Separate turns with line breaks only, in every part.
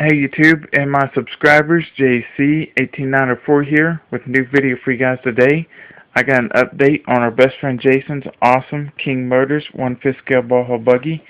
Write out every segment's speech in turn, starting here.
Hey YouTube and my subscribers, JC18904 here with a new video for you guys today. I got an update on our best friend Jason's awesome King Motors 1/5 scale baja buggy.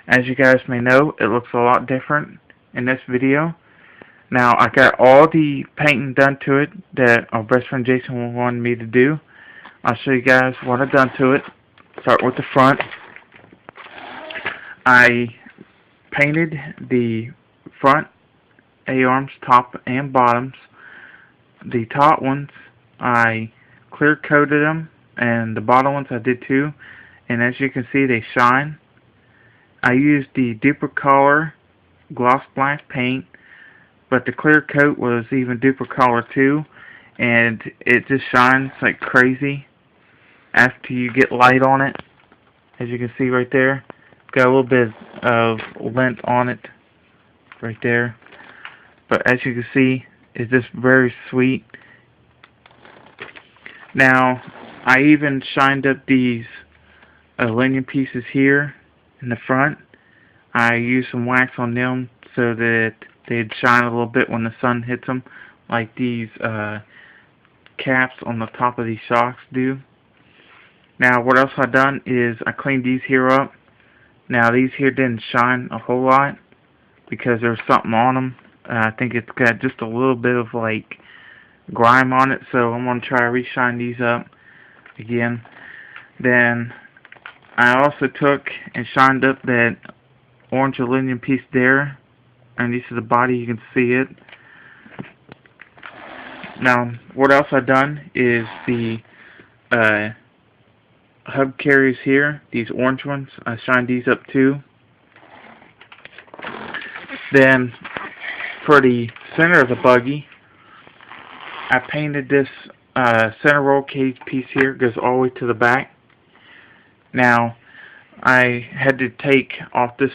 As you guys may know, it looks a lot different in this video. Now I got all the painting done to it that our best friend Jason wanted me to do. I'll show you guys what I've done to it. Start with the front. I painted the front A-arms, top and bottoms. The top ones I clear coated them, and the bottom ones I did too, and as you can see they shine. I used the duper color gloss black paint, but the clear coat was even duper color too, and it just shines like crazy after you get light on it. As you can see right there, got a little bit of lint on it right there, but as you can see, it's just very sweet. Now I even shined up these aluminum pieces here in the front. I used some wax on them so that they'd shine a little bit when the sun hits them, like these caps on the top of these shocks do. Now what else I done is I cleaned these here up. Now these here didn't shine a whole lot because there's something on them. I think it's got just a little bit of like grime on it, so I'm going to try to re-shine these up again. Then I also took and shined up that orange aluminum piece there, and this is the body, you can see it. Now what else I've done is the hub carriers here, these orange ones, I shined these up too. Then for the center of the buggy, I painted this center roll cage piece here, goes all the way to the back. Now I had to take off this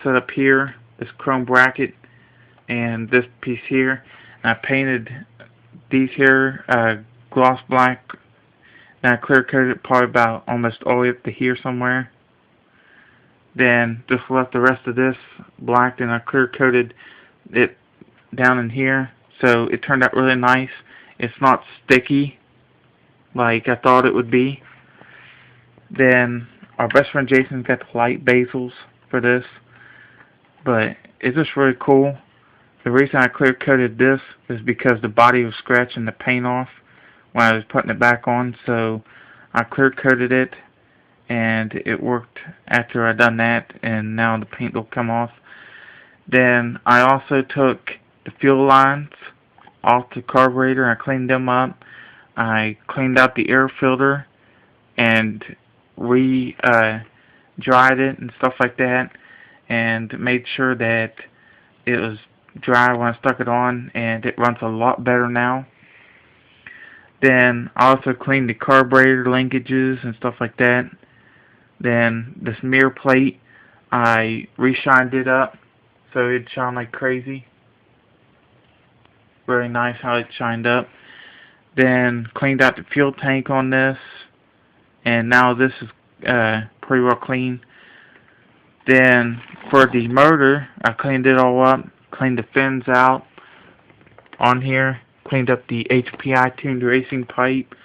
setup here, this chrome bracket, and this piece here, and I painted these here gloss black. Then I clear coated it probably about almost all the way up to here somewhere. Then just left the rest of this black, and I clear coated it down in here, so it turned out really nice. It's not sticky like I thought it would be. Then our best friend Jason's got the light basils for this, but it's just really cool. The reason I clear coated this is because the body was scratching the paint off when I was putting it back on, so I clear coated it, and it worked after I done that, and now the paint will come off. Then I also took the fuel lines off the carburetor and I cleaned them up. I cleaned out the air filter and dried it and stuff like that, and made sure that it was dry when I stuck it on, and it runs a lot better now. Then I also cleaned the carburetor linkages and stuff like that. Then this mirror plate, I re-shined it up so it'd shine like crazy. Very nice how it shined up. Then cleaned out the fuel tank on this, and now this is pretty well clean. Then for the motor, I cleaned it all up, cleaned the fins out on here, cleaned up the HPI tuned racing pipe,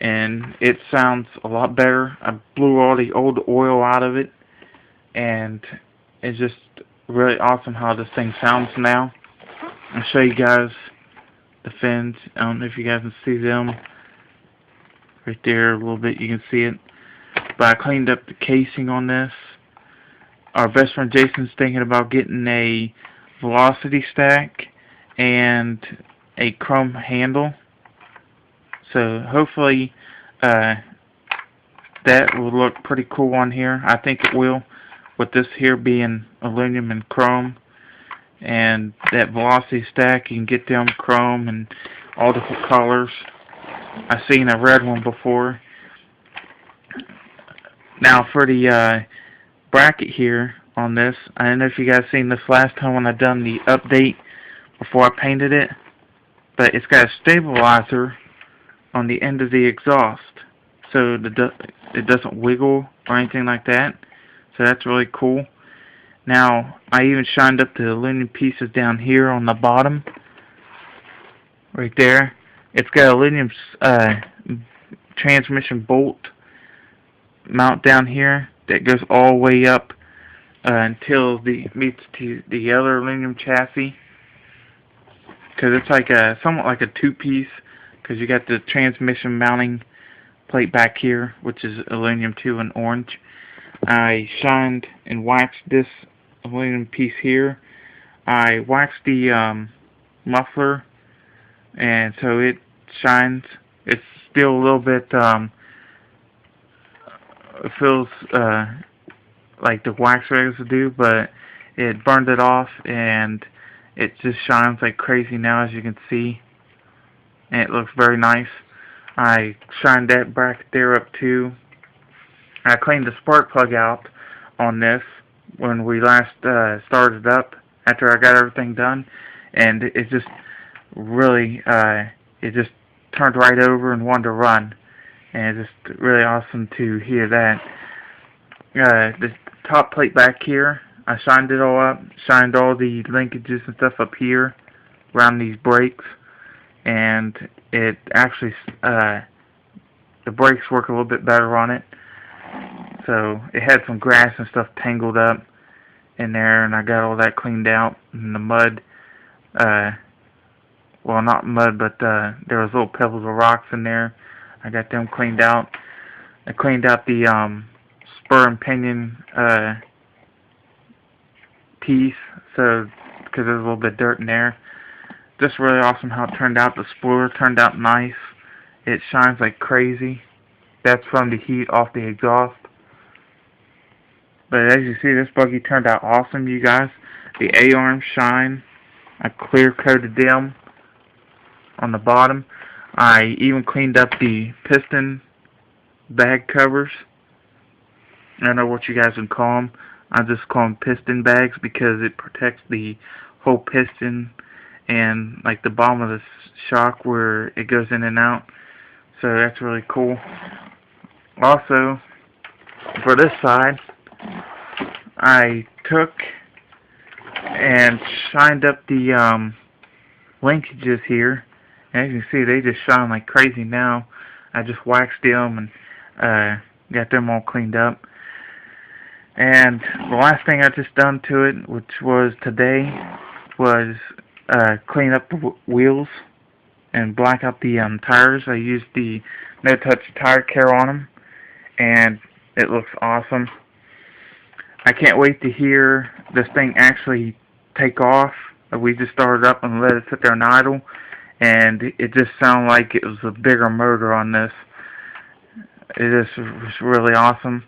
and it sounds a lot better. I blew all the old oil out of it, and it's just really awesome how this thing sounds now. I'll show you guys the fins. I don't know if you guys can see them right there a little bit. You can see it, but I cleaned up the casing on this. Our best friend Jason's thinking about getting a velocity stack and a chrome handle, so hopefully that will look pretty cool on here. I think it will, with this here being aluminum and chrome, and that velocity stack, you can get them chrome and all different colors. I've seen a red one before. Now for the bracket here on this, I don't know if you guys seen this last time when I done the update before I painted it, but it's got a stabilizer on the end of the exhaust, so it doesn't wiggle or anything like that, so that's really cool. Now, I even shined up the aluminum pieces down here on the bottom, right there. It's got aluminum transmission bolt mount down here that goes all the way up until it meets to the other aluminum chassis. Because it's like somewhat like a two-piece, because you got the transmission mounting plate back here, which is aluminum too in orange. I shined and waxed this aluminum piece here. I waxed the muffler, and so it shines. It's still a little bit, it feels like the wax residue, but it burned it off, and it just shines like crazy now, as you can see, and it looks very nice. I shined that bracket there up too. I cleaned the spark plug out on this when we last started up after I got everything done, and it just really it just turned right over and wanted to run, and it's just really awesome to hear that. The top plate back here, I shined it all up, shined all the linkages and stuff up here around these brakes, and it actually the brakes work a little bit better on it. So it had some grass and stuff tangled up in there, and I got all that cleaned out. And the mud, well, not mud, but there was little pebbles of rocks in there. I got them cleaned out. I cleaned out the spur and pinion piece, so because there's a little bit of dirt in there. Just really awesome how it turned out. The spoiler turned out nice. It shines like crazy. That's from the heat off the exhaust. But as you see, this buggy turned out awesome, you guys. The A-arms shine. I clear coated them on the bottom. I even cleaned up the piston bag covers. I don't know what you guys would call them. I just call them piston bags because it protects the whole piston and like the bottom of the shock where it goes in and out. So that's really cool. Also, for this side, I took and shined up the linkages here. And as you can see, they just shine like crazy now. I just waxed them and got them all cleaned up. And the last thing I just done to it, which was today, was clean up the wheels and black out the tires. I used the No Touch Tire Care on them, and it looks awesome. I can't wait to hear this thing actually take off. We just started up and let it sit there and idle, and it just sounded like it was a bigger motor on this. It just was really awesome.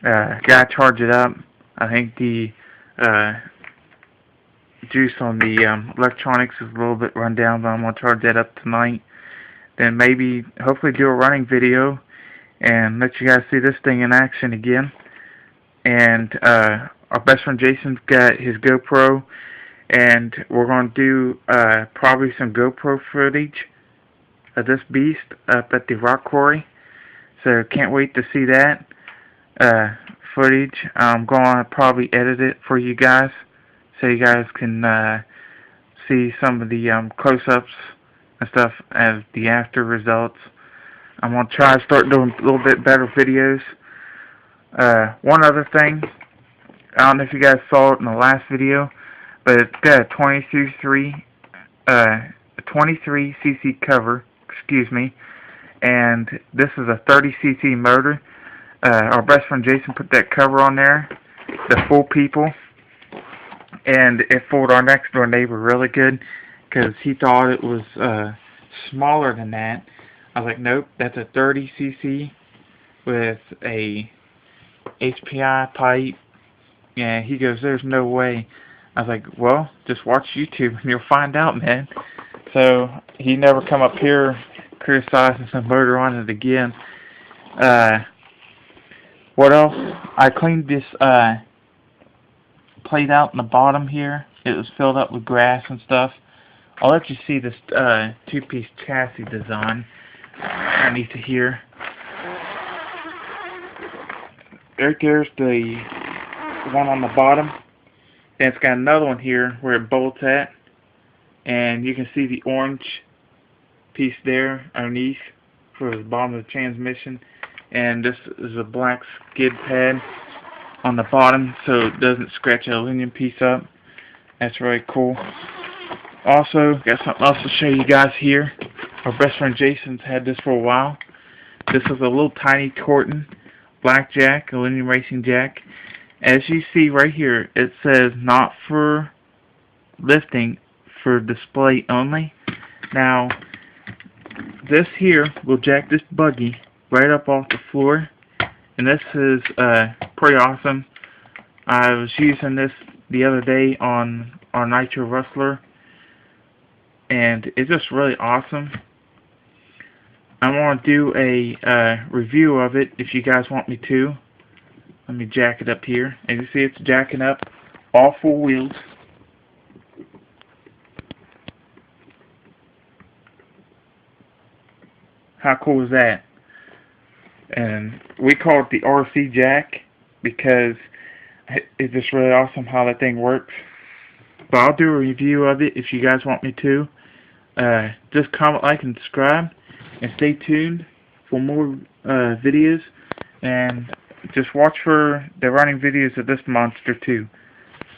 Gotta charge it up. I think the juice on the electronics is a little bit run down, but I'm gonna charge that up tonight. Then maybe, hopefully, do a running video and let you guys see this thing in action again. And our best friend Jason's got his GoPro, and we're gonna do probably some GoPro footage of this beast up at the rock quarry. So can't wait to see that footage. I'm gonna probably edit it for you guys so you guys can see some of the close-ups and stuff as the after results. I'm gonna try to start doing a little bit better videos. One other thing, I don't know if you guys saw it in the last video, but it's got a 23cc cover, excuse me, and this is a 30cc motor. Our best friend Jason put that cover on there to fool people, and it fooled our next door neighbor really good because he thought it was smaller than that. I was like, nope, that's a 30cc with a HPI pipe. And he goes, there's no way. I was like, well, just watch YouTube and you'll find out, man. So he never come up here criticizing the motor on it again. What else? I cleaned this plate out in the bottom here. It was filled up with grass and stuff. I'll let you see this two-piece chassis design underneath here. There's the one on the bottom. Then it's got another one here where it bolts at, and you can see the orange piece there underneath for the bottom of the transmission. And this is a black skid pad on the bottom so it doesn't scratch the aluminum piece up. That's really cool. Also, got something else to show you guys here. Our best friend Jason's had this for a while. This is a little tiny Corton black jack, aluminum racing jack. As you see right here, it says not for lifting, for display only. Now, this here will jack this buggy right up off the floor, and this is pretty awesome. I was using this the other day on our Nitro Rustler, and it's just really awesome. I'm going to do a review of it if you guys want me to. Let me jack it up here. As you see, it's jacking up all four wheels. How cool is that? And we call it the RC jack because it's just really awesome how that thing works. But I'll do a review of it if you guys want me to. Just comment, like, and subscribe, and stay tuned for more videos. And just watch for the running videos of this monster too.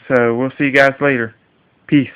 So we'll see you guys later. Peace.